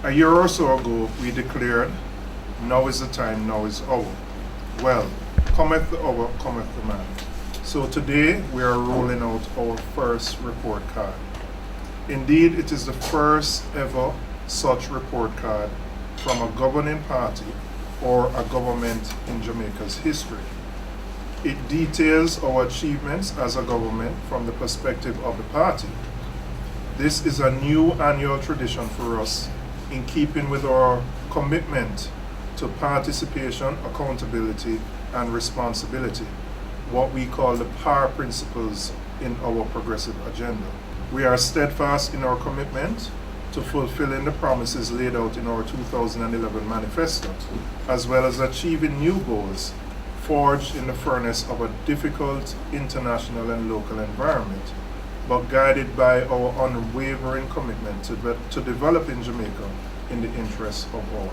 A year or so ago, we declared, now is the time, now is hour. Well, cometh the hour, cometh the man. So today, we are rolling out our first report card. Indeed, it is the first ever such report card from a governing party or a government in Jamaica's history. It details our achievements as a government from the perspective of the party. This is a new annual tradition for us in keeping with our commitment to participation, accountability, and responsibility, what we call the PAR principles in our progressive agenda. We are steadfast in our commitment to fulfilling the promises laid out in our 2011 manifesto, as well as achieving new goals forged in the furnace of a difficult international and local environment, but guided by our unwavering commitment to developing Jamaica in the interests of all.